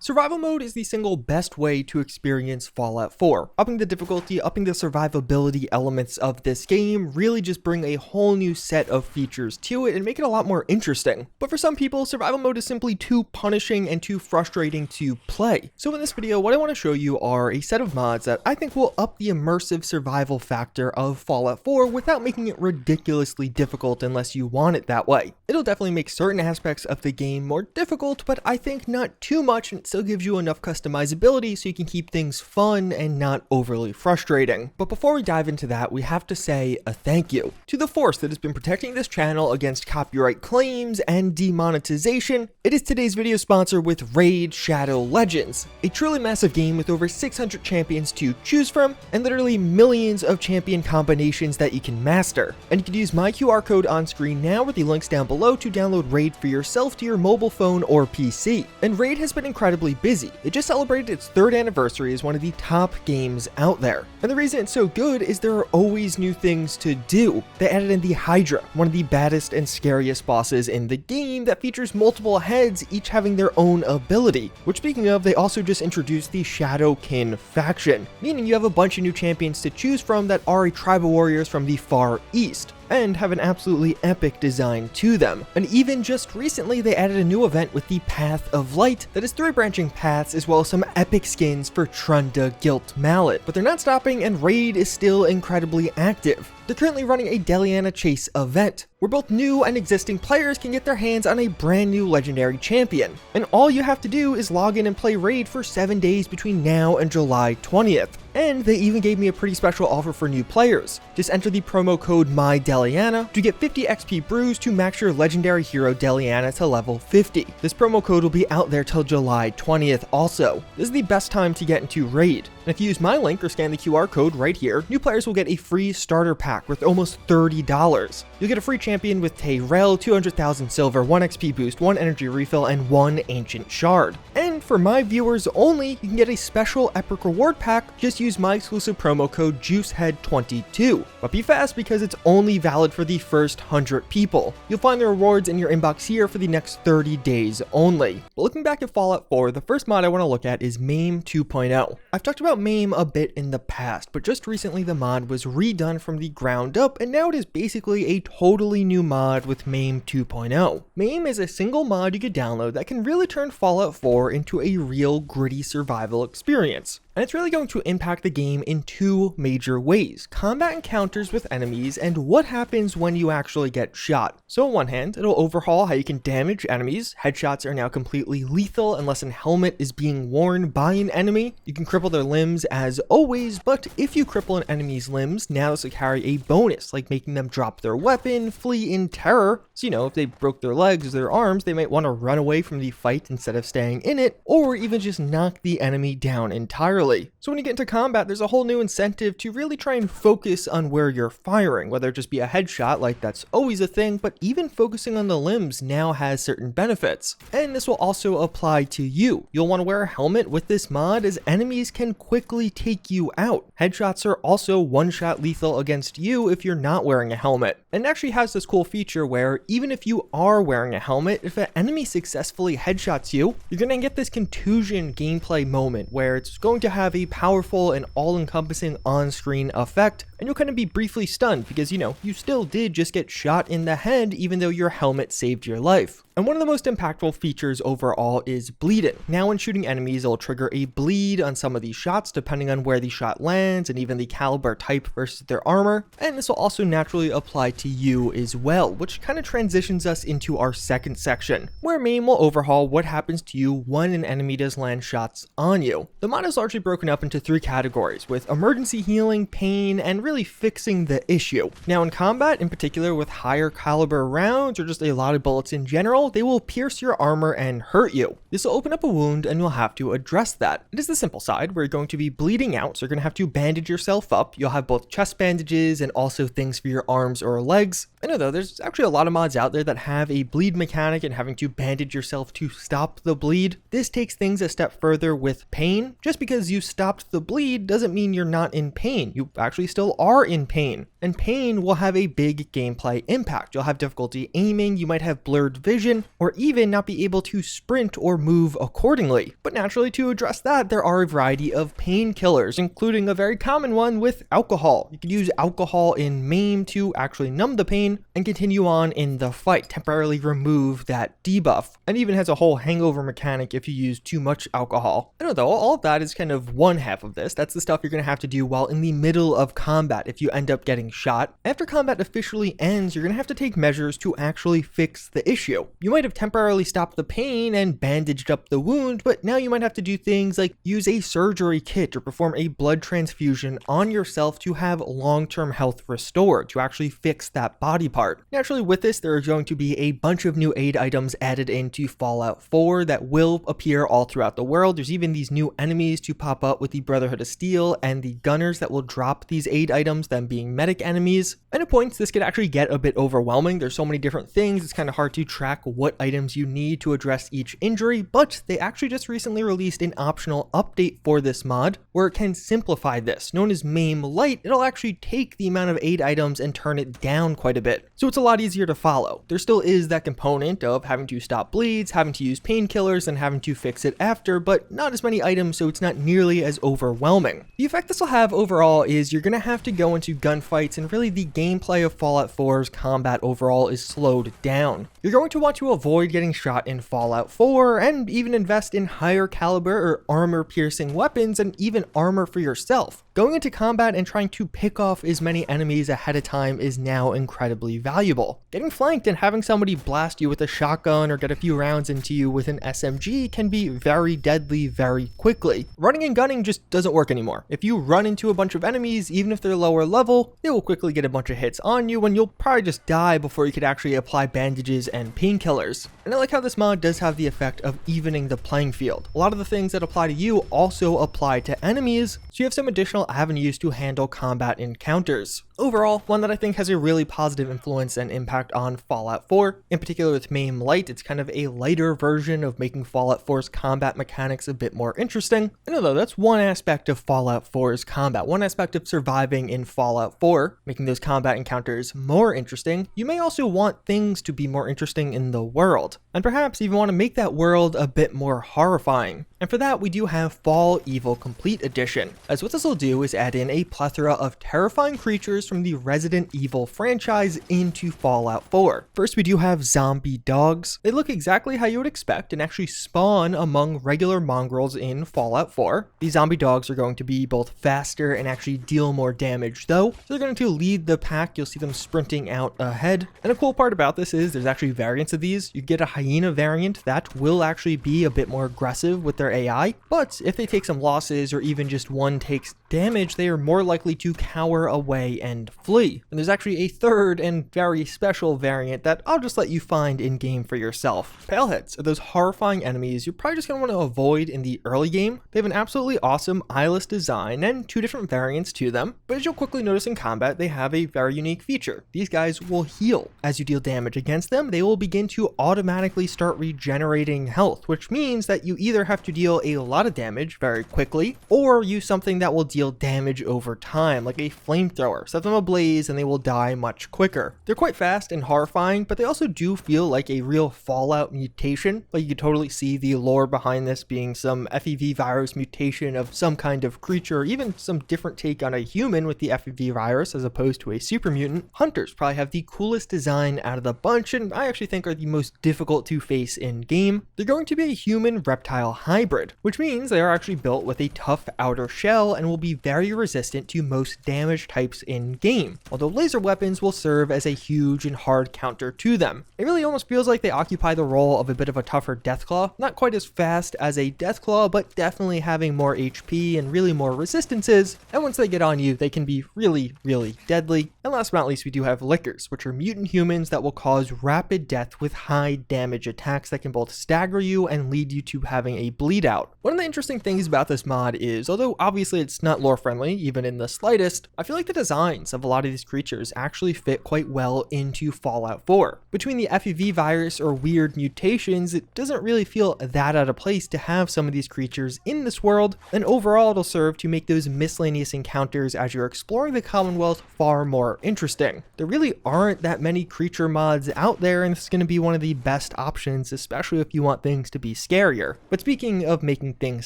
Survival mode is the single best way to experience Fallout 4. Upping the difficulty, upping the survivability elements of this game really just bring a whole new set of features to it and make it a lot more interesting. But for some people, survival mode is simply too punishing and too frustrating to play. So in this video, what I want to show you are a set of mods that I think will up the immersive survival factor of Fallout 4 without making it ridiculously difficult unless you want it that way. It'll definitely make certain aspects of the game more difficult, but I think not too much, and it still gives you enough customizability so you can keep things fun and not overly frustrating. But before we dive into that, we have to say a thank you to the force that has been protecting this channel against copyright claims and demonetization. It is today's video sponsor with Raid Shadow Legends, a truly massive game with over 600 champions to choose from and literally millions of champion combinations that you can master. And you can use my QR code on screen now or the links down below to download Raid for yourself to your mobile phone or PC. And Raid has been incredibly busy. It just celebrated its 3rd anniversary as one of the top games out there. And the reason it's so good is there are always new things to do. They added in the Hydra, one of the baddest and scariest bosses in the game that features multiple heads, each having their own ability. Which, speaking of, they also just introduced the Shadowkin faction, meaning you have a bunch of new champions to choose from that are tribal warriors from the Far East, and have an absolutely epic design to them. And even just recently, they added a new event with the Path of Light that is 3 branching paths as well as some epic skins for Trunda Gilt Mallet. But they're not stopping, and Raid is still incredibly active. They're currently running a Deliana Chase event, where both new and existing players can get their hands on a brand new legendary champion. And all you have to do is log in and play Raid for 7 days between now and July 20th. And they even gave me a pretty special offer for new players. Just enter the promo code MyDeliana to get 50 XP brews to max your legendary hero Deliana to level 50. This promo code will be out there till July 20th also. This is the best time to get into Raid. And if you use my link or scan the QR code right here, new players will get a free starter pack worth almost $30. You'll get a free champion with Tayrell, 200,000 silver, 1 XP boost, 1 energy refill, and 1 ancient shard. And for my viewers only, you can get a special epic reward pack. Just use my exclusive promo code JuiceHead22. But be fast because it's only valid for the first 100 people. You'll find the rewards in your inbox here for the next 30 days only. But looking back at Fallout 4, the first mod I want to look at is MAIM 2.0. I've talked about MAIM a bit in the past, but just recently the mod was redone from the ground up, and now it is basically a totally new mod with MAIM 2.0. MAIM is a single mod you could download that can really turn Fallout 4 into a real gritty survival experience. And it's really going to impact the game in 2 major ways: combat encounters with enemies and what happens when you actually get shot. So on one hand, it'll overhaul how you can damage enemies. Headshots are now completely lethal unless a helmet is being worn by an enemy. You can cripple their limbs as always, but if you cripple an enemy's limbs, now this will carry a bonus, like making them drop their weapon, flee in terror. So, if they broke their legs or their arms, they might want to run away from the fight instead of staying in it, or even just knock the enemy down entirely. So when you get into combat, there's a whole new incentive to really try and focus on where you're firing, whether it just be a headshot, like that's always a thing, but even focusing on the limbs now has certain benefits. And this will also apply to you. You'll want to wear a helmet with this mod as enemies can quickly take you out. Headshots are also one-shot lethal against you if you're not wearing a helmet. And it actually has this cool feature where even if you are wearing a helmet, if an enemy successfully headshots you, you're going to get this contusion gameplay moment where it's going to have a powerful and all-encompassing on-screen effect, and you'll kind of be briefly stunned because, you still did just get shot in the head even though your helmet saved your life. And one of the most impactful features overall is bleeding. Now when shooting enemies, it'll trigger a bleed on some of these shots depending on where the shot lands and even the caliber type versus their armor. And this will also naturally apply to you as well, which kind of transitions us into our second section, where MAIM will overhaul what happens to you when an enemy does land shots on you. The mod is largely broken up into 3 categories, with emergency healing, pain, and really fixing the issue. Now in combat, in particular with higher caliber rounds or just a lot of bullets in general, they will pierce your armor and hurt you. This will open up a wound and you'll have to address that. It is the simple side where you're going to be bleeding out, so you're going to have to bandage yourself up. You'll have both chest bandages and also things for your arms or legs. I know though, there's actually a lot of mods out there that have a bleed mechanic and having to bandage yourself to stop the bleed. This takes things a step further with pain. Just because you stopped the bleed doesn't mean you're not in pain. You actually still are in pain. And pain will have a big gameplay impact. You'll have difficulty aiming, you might have blurred vision, vision, or even not be able to sprint or move accordingly. But naturally, to address that, there are a variety of painkillers, including a very common one with alcohol. You can use alcohol in MAIM to actually numb the pain and continue on in the fight, temporarily remove that debuff, and even has a whole hangover mechanic if you use too much alcohol. I know though, all of that is kind of one half of this. That's the stuff you're going to have to do while in the middle of combat if you end up getting shot. After combat officially ends, you're going to have to take measures to actually fix the issue. You might have temporarily stopped the pain and bandaged up the wound, but now you might have to do things like use a surgery kit or perform a blood transfusion on yourself to have long-term health restored, to actually fix that body part. Naturally, with this, there are going to be a bunch of new aid items added into Fallout 4 that will appear all throughout the world. There's even these new enemies to pop up with the Brotherhood of Steel and the Gunners that will drop these aid items, them being medic enemies. And at points, this could actually get a bit overwhelming. There's so many different things, it's kind of hard to track what items you need to address each injury, but they actually just recently released an optional update for this mod where it can simplify this. Known as MAIM Lite, it'll actually take the amount of aid items and turn it down quite a bit. So it's a lot easier to follow. There still is that component of having to stop bleeds, having to use painkillers, and having to fix it after, but not as many items, so it's not nearly as overwhelming. The effect this will have overall is you're going to have to go into gunfights, and really the gameplay of Fallout 4's combat overall is slowed down. You're going to want to avoid getting shot in Fallout 4 and even invest in higher caliber or armor piercing weapons and even armor for yourself. Going into combat and trying to pick off as many enemies ahead of time is now incredibly valuable. Getting flanked and having somebody blast you with a shotgun or get a few rounds into you with an SMG can be very deadly very quickly. Running and gunning just doesn't work anymore. If you run into a bunch of enemies, even if they're lower level, they will quickly get a bunch of hits on you and you'll probably just die before you could actually apply bandages and painkillers. And I like how this mod does have the effect of evening the playing field. A lot of the things that apply to you also apply to enemies, so you have some additional avenues to handle combat encounters. Overall, one that I think has a really positive influence and impact on Fallout 4. In particular with MAIM Lite, it's kind of a lighter version of making Fallout 4's combat mechanics a bit more interesting. I know though, that's one aspect of Fallout 4's combat, one aspect of surviving in Fallout 4, making those combat encounters more interesting. You may also want things to be more interesting in the world, and perhaps even want to make that world a bit more horrifying. And for that, we do have FallEvil Complete Edition, as what this will do is add in a plethora of terrifying creatures from the Resident Evil franchise into Fallout 4. First, we do have zombie dogs. They look exactly how you would expect and actually spawn among regular mongrels in Fallout 4. These zombie dogs are going to be both faster and actually deal more damage though, so they're going to lead the pack. You'll see them sprinting out ahead. And a cool part about this is there's actually variants of these. You get a hyena variant that will actually be a bit more aggressive with their AI, but if they take some losses or even just one takes damage, they are more likely to cower away and flee. And there's actually a third and very special variant that I'll just let you find in game for yourself. Paleheads are those horrifying enemies you're probably just going to want to avoid in the early game. They have an absolutely awesome eyeless design and two different variants to them, but as you'll quickly notice in combat, they have a very unique feature. These guys will heal. As you deal damage against them, they will begin to automatically start regenerating health, which means that you either have to deal a lot of damage very quickly or use something that will deal damage over time, like a flamethrower. Set them ablaze and they will die much quicker. They're quite fast and horrifying, but they also do feel like a real Fallout mutation. Like you could totally see the lore behind this being some FEV virus mutation of some kind of creature, or even some different take on a human with the FEV virus as opposed to a super mutant. Hunters probably have the coolest design out of the bunch, and I actually think are the most difficult to face in game. They're going to be a human reptile hybrid, which means they are actually built with a tough outer shell and will be very resistant to most damage types in game, although laser weapons will serve as a huge and hard counter to them. It really almost feels like they occupy the role of a bit of a tougher Deathclaw, not quite as fast as a Deathclaw, but definitely having more HP and really more resistances, and once they get on you, they can be really, really deadly. And last but not least, we do have Lickers, which are mutant humans that will cause rapid death with high damage attacks that can both stagger you and lead you to having a bleed out. One of the interesting things about this mod is, although obviously it's not lore friendly, even in the slightest, I feel like the designs of a lot of these creatures actually fit quite well into Fallout 4. Between the FEV virus or weird mutations, it doesn't really feel that out of place to have some of these creatures in this world, and overall it'll serve to make those miscellaneous encounters as you're exploring the Commonwealth far more interesting. There really aren't that many creature mods out there, and this is going to be one of the best options, especially if you want things to be scarier. But speaking of making things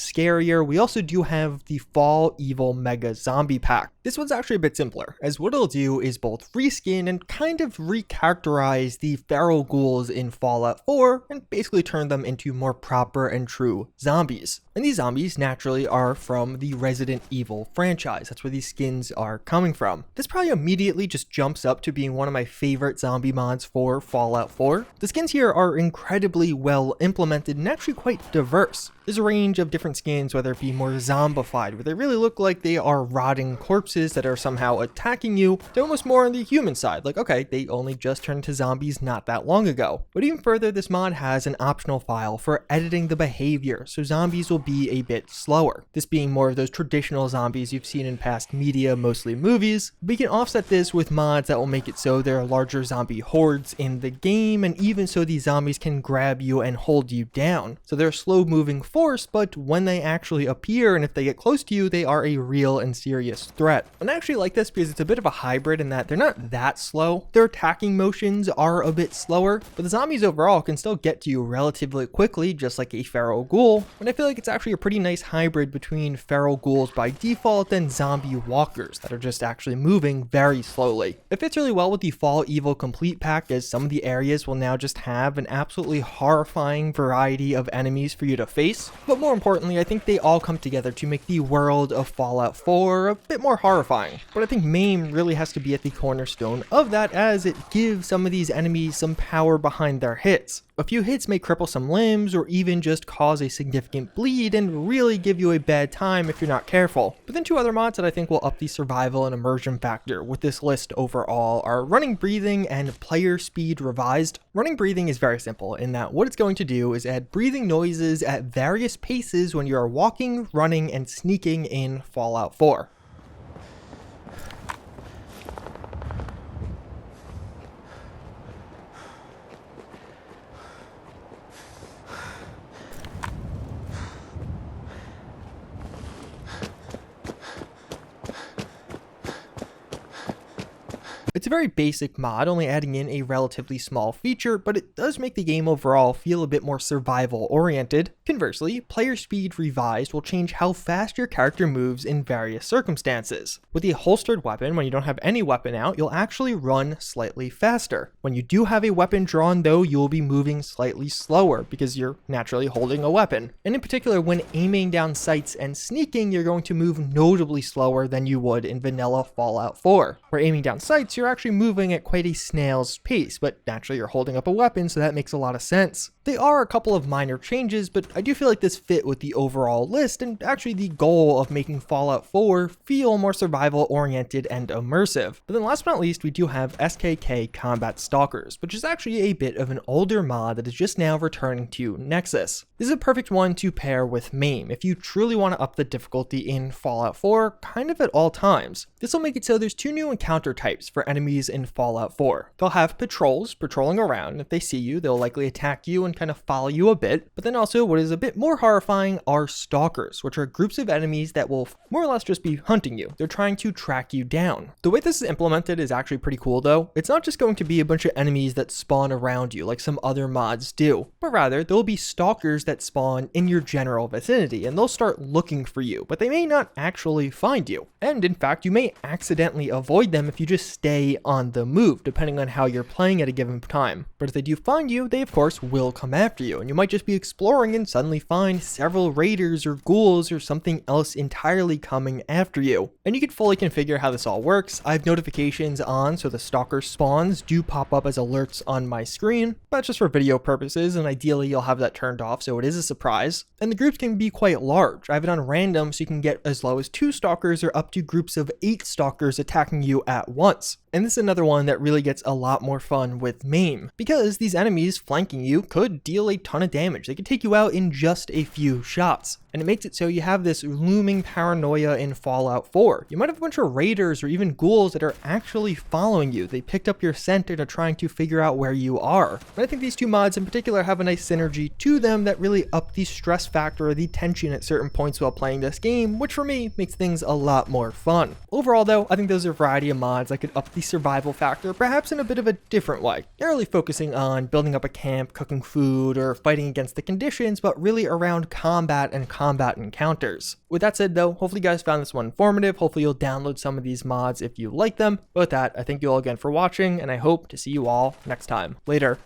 scarier, we also do have the FallEvil Mega Zombie Pack. This one's actually a bit simpler, as what it'll do is both reskin and kind of recharacterize the feral ghouls in Fallout 4 and basically turn them into more proper and true zombies. And these zombies naturally are from the Resident Evil franchise. That's where these skins are coming from. This probably immediately just jumps up to being one of my favorite zombie mods for Fallout 4. The skins here are incredibly well implemented and actually quite diverse. There's a range of different skins, whether it be more zombified, where they really look like they are rotting corpses that are somehow attacking you, to almost more on the human side, like okay, they only just turned into zombies not that long ago. But even further, this mod has an optional file for editing the behavior, so zombies will be a bit slower. This being more of those traditional zombies you've seen in past media, mostly movies. We can offset this with mods that will make it so there are larger zombie hordes in the game, and even so these zombies can grab you and hold you down. So they're slow moving force, but when they actually appear and if they get close to you, they are a real and serious threat. And I actually like this because it's a bit of a hybrid in that they're not that slow. Their attacking motions are a bit slower, but the zombies overall can still get to you relatively quickly, just like a feral ghoul. And I feel like it's actually a pretty nice hybrid between feral ghouls by default and zombie walkers that are just actually moving very slowly. It fits really well with the FallEvil Complete Pack, as some of the areas will now just have an absolutely horrifying variety of enemies for you to face. But more importantly, I think they all come together to make the world of Fallout 4 a bit more horrifying. But I think MAIM really has to be at the cornerstone of that, as it gives some of these enemies some power behind their hits. A few hits may cripple some limbs or even just cause a significant bleed and really give you a bad time if you're not careful. But then two other mods that I think will up the survival and immersion factor with this list overall are Running Breathing and Player Speed Revised. Running Breathing is very simple in that what it's going to do is add breathing noises at various paces when you are walking, running, and sneaking in Fallout 4. It's a very basic mod, only adding in a relatively small feature, but it does make the game overall feel a bit more survival oriented. Conversely, Player Speed Revised will change how fast your character moves in various circumstances. With a holstered weapon, when you don't have any weapon out, you'll actually run slightly faster. When you do have a weapon drawn though, you'll be moving slightly slower because you're naturally holding a weapon. And in particular, when aiming down sights and sneaking, you're going to move notably slower than you would in vanilla Fallout 4. Where aiming down sights, you're actually moving at quite a snail's pace, but naturally you're holding up a weapon, so that makes a lot of sense. They are a couple of minor changes, but I do feel like this fit with the overall list and actually the goal of making Fallout 4 feel more survival oriented and immersive. But then last but not least, we do have SKK Combat Stalkers, which is actually a bit of an older mod that is just now returning to Nexus. This is a perfect one to pair with MAIM if you truly want to up the difficulty in Fallout 4 kind of at all times. This will make it so there's two new encounter types for enemies in Fallout 4. They'll have patrols patrolling around. If they see you, they'll likely attack you and kind of follow you a bit. But then also what is a bit more horrifying are stalkers, which are groups of enemies that will more or less just be hunting you. They're trying to track you down. The way this is implemented is actually pretty cool though. It's not just going to be a bunch of enemies that spawn around you like some other mods do, but rather there'll be stalkers that spawn in your general vicinity and they'll start looking for you, but they may not actually find you. And in fact, you may accidentally avoid them if you just stay on the move, depending on how you're playing at a given time. But if they do find you, they of course will come after you, and you might just be exploring and suddenly find several raiders or ghouls or something else entirely coming after you. And you can fully configure how this all works. I have notifications on, so the stalker spawns do pop up as alerts on my screen, but that's just for video purposes, and ideally you'll have that turned off so it is a surprise. And the groups can be quite large. I have it on random so you can get as low as 2 stalkers or up to groups of 8 stalkers attacking you at once. And this is another one that really gets a lot more fun with MAIM, because these enemies flanking you could deal a ton of damage. They could take you out in just a few shots. and it makes it so you have this looming paranoia in Fallout 4. You might have a bunch of raiders or even ghouls that are actually following you. They picked up your scent and are trying to figure out where you are. But I think these two mods in particular have a nice synergy to them that really up the stress factor or the tension at certain points while playing this game, which for me makes things a lot more fun. Overall though, I think those are a variety of mods that could up the survival factor, perhaps in a bit of a different way. Not really focusing on building up a camp, cooking food, or fighting against the conditions, but really around combat and combat encounters. With that said though, hopefully you guys found this one informative. Hopefully you'll download some of these mods if you like them. But with that, I thank you all again for watching, and I hope to see you all next time. Later.